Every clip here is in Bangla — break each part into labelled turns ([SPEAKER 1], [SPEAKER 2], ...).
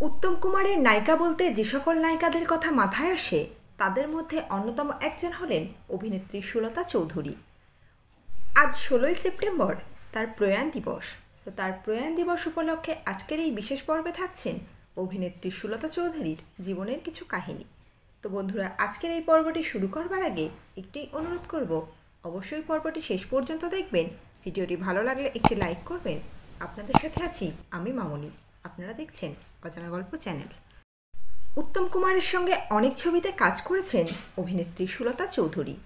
[SPEAKER 1] উত্তম কুমারের নায়িকা বলতে যে সকল নায়িকাদের কথা মাথায় আসে তাদের মধ্যে অন্যতম একজন হলেন অভিনেত্রী সুলতা চৌধুরী। আজ ১৬ই সেপ্টেম্বর তার প্রয়াণ দিবস। তো তার প্রয়াণ দিবস উপলক্ষে আজকের এই বিশেষ পর্বে থাকছেন অভিনেত্রী সুলতা চৌধুরীর জীবনের কিছু কাহিনী। তো বন্ধুরা, আজকের এই পর্বটি শুরু করবার আগে একটি অনুরোধ করব, অবশ্যই পর্বটি শেষ পর্যন্ত দেখবেন। ভিডিওটি ভালো লাগলে একটি লাইক করবেন। আপনাদের সাথে আছি আমি মামনি, আপনারা দেখছেন অজানা গল্প চ্যানেল। উত্তম কুমারের সঙ্গে অনেক ছবিতে কাজ করেছেন অভিনেত্রী সুলতা চৌধুরী।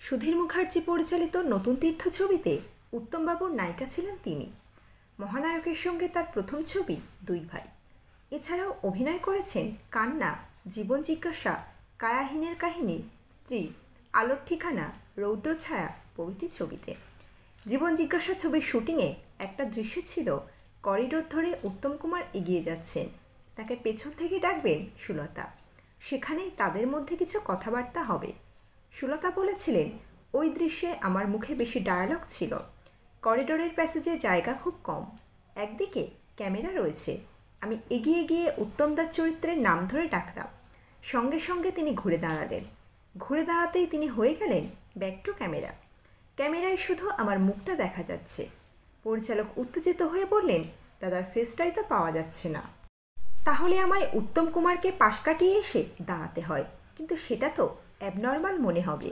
[SPEAKER 1] সুধীর মুখার্জি পরিচালিত নতুন তীর্থ ছবিতে উত্তমবাবুর নায়িকা ছিলেন তিনি। মহানায়কের সঙ্গে তার প্রথম ছবি দুই ভাই। এছাড়াও অভিনয় করেছেন কান্না, জীবন জিজ্ঞাসা, কায়াহীনের কাহিনী, স্ত্রী, আলোর ঠিকানা, রৌদ্রছায়া প্রভৃতি ছবিতে। জীবন জিজ্ঞাসা ছবির শুটিংয়ে একটা দৃশ্য ছিল, করিডোর ধরে উত্তম কুমার এগিয়ে যাচ্ছেন, তাকে পেছন থেকে ডাকবেন সুলতা। সেখানেই তাদের মধ্যে কিছু কথাবার্তা হবে। সুলতা বলেছিলেন, ওই দৃশ্যে আমার মুখে বেশি ডায়ালগ ছিল। করিডোরের প্যাসেজে জায়গা খুব কম, একদিকে ক্যামেরা রয়েছে। আমি এগিয়ে গিয়ে উত্তমদার চরিত্রের নাম ধরে ডাকলাম। সঙ্গে সঙ্গে তিনি ঘুরে দাঁড়ালেন। ঘুরে দাঁড়াতেই তিনি হয়ে গেলেন ব্যাক টু ক্যামেরা। ক্যামেরায় শুধু আমার মুখটা দেখা যাচ্ছে। পরিচালক উত্তেজিত হয়ে বললেন, দাদার ফেসটাই তো পাওয়া যাচ্ছে না। তাহলে আমায় উত্তম কুমারকে পাশ কাটিয়ে এসে দাঁড়াতে হয়, কিন্তু সেটা তো অ্যাবনর্মাল মনে হবে।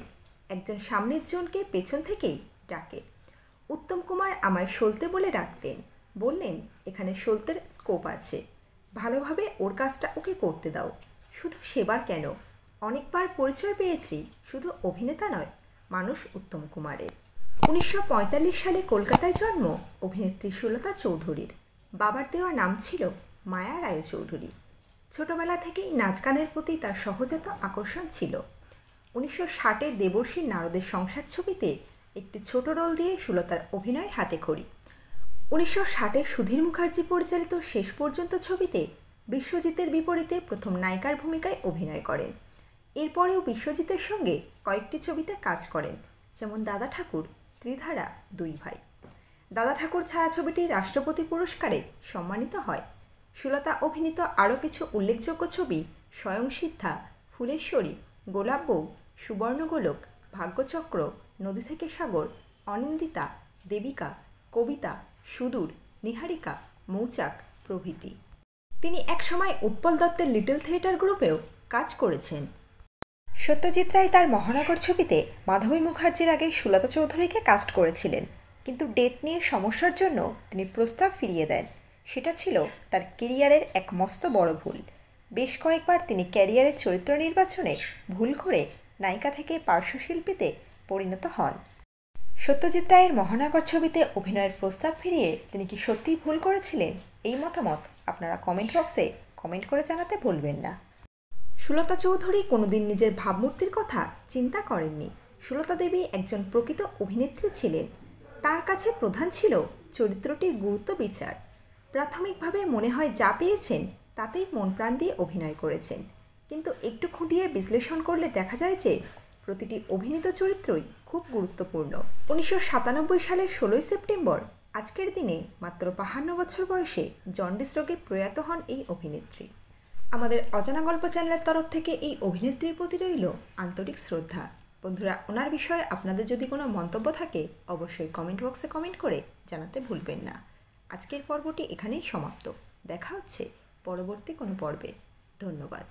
[SPEAKER 1] একজন সামনের জনকে পেছন থেকেই ডাকে। উত্তম কুমার আমায় সলতে বলে ডাকতেন। বললেন, এখানে সলতের স্কোপ আছে, ভালোভাবে ওর কাজটা ওকে করতে দাও। শুধু সেবার কেন, অনেকবার পরিচয় পেয়েছি, শুধু অভিনেতা নয়, মানুষ উত্তম কুমারের। ১৯৪৫ সালে কলকাতায় জন্ম অভিনেত্রী সুলতা চৌধুরীর। বাবার দেওয়া নাম ছিল মায়া রায়চৌধুরী। ছোটবেলা থেকেই নাচ গানের প্রতি তার সহজাত আকর্ষণ ছিল। ১৯৬০-এ দেবর্ষী নারদের সংসার ছবিতে একটি ছোট রোল দিয়ে সুলতার অভিনয়ের হাতেখড়ি। ১৯৬০-এ সুধীর মুখার্জি পরিচালিত শেষ পর্যন্ত ছবিতে বিশ্বজিতের বিপরীতে প্রথম নায়িকার ভূমিকায় অভিনয় করেন। এরপরেও বিশ্বজিতের সঙ্গে কয়েকটি ছবিতে কাজ করেন, যেমন দাদা ঠাকুর, ত্রিধারা, দুই ভাই। দাদা ঠাকুর ছায়াছবিটি রাষ্ট্রপতি পুরস্কারে সম্মানিত হয়। সুলতা অভিনীত আরও কিছু উল্লেখযোগ্য ছবি স্বয়ংসিদ্ধা, ফুলেশ্বরী, গোলাপ বউ, সুবর্ণগোলক, ভাগ্যচক্র, নদী থেকে সাগর, অনিন্দিতা, দেবিকা, কবিতা, সুদূর, নিহারিকা, মৌচাক প্রভৃতি। তিনি একসময় উৎপল দত্তের লিটল থিয়েটার গ্রুপেও কাজ করেছেন। সত্যজিৎ রায় তার মহানগর ছবিতে মাধবী মুখার্জির আগে সুলতা চৌধুরীকে কাস্ট করেছিলেন, কিন্তু ডেট নিয়ে সমস্যার জন্য তিনি প্রস্তাব ফিরিয়ে দেন। সেটা ছিল তার ক্যারিয়ারের এক মস্ত বড় ভুল। বেশ কয়েকবার তিনি ক্যারিয়ারের চরিত্র নির্বাচনে ভুল করে নায়িকা থেকে পার্শ্বশিল্পীতে পরিণত হন। সত্যজিৎ রায়ের মহানগর ছবিতে অভিনয়ের প্রস্তাব ফিরিয়ে তিনি কি সত্যিই ভুল করেছিলেন? এই মতামত আপনারা কমেন্ট বক্সে কমেন্ট করে জানাতে ভুলবেন না। সুলতা চৌধুরী কোনোদিন নিজের ভাবমূর্তির কথা চিন্তা করেননি। সুলতা দেবী একজন প্রকৃত অভিনেত্রী ছিলেন। তার কাছে প্রধান ছিল চরিত্রটির গুরুত্ব বিচার। প্রাথমিকভাবে মনে হয় যা পেয়েছেন তাতেই মন প্রাণ দিয়ে অভিনয় করেছেন, কিন্তু একটু খুঁটিয়ে বিশ্লেষণ করলে দেখা যায় যে প্রতিটি অভিনীত চরিত্রই খুব গুরুত্বপূর্ণ। ১৯৯৭ সালের ১৬ই সেপ্টেম্বর আজকের দিনে মাত্র ৫২ বছর বয়সে জন্ডিস রোগে প্রয়াত হন এই অভিনেত্রী। আমাদের অজানা গল্প চ্যানেলের তরফ থেকে এই অভিনেত্রীর প্রতি রইল আন্তরিক শ্রদ্ধা। বন্ধুরা, ওনার বিষয়ে আপনাদের যদি কোনো মন্তব্য থাকে অবশ্যই কমেন্ট বক্সে কমেন্ট করে জানাতে ভুলবেন না। আজকের পর্বটি এখানেই সমাপ্ত। দেখা হচ্ছে পরবর্তী কোনো পর্বে। ধন্যবাদ।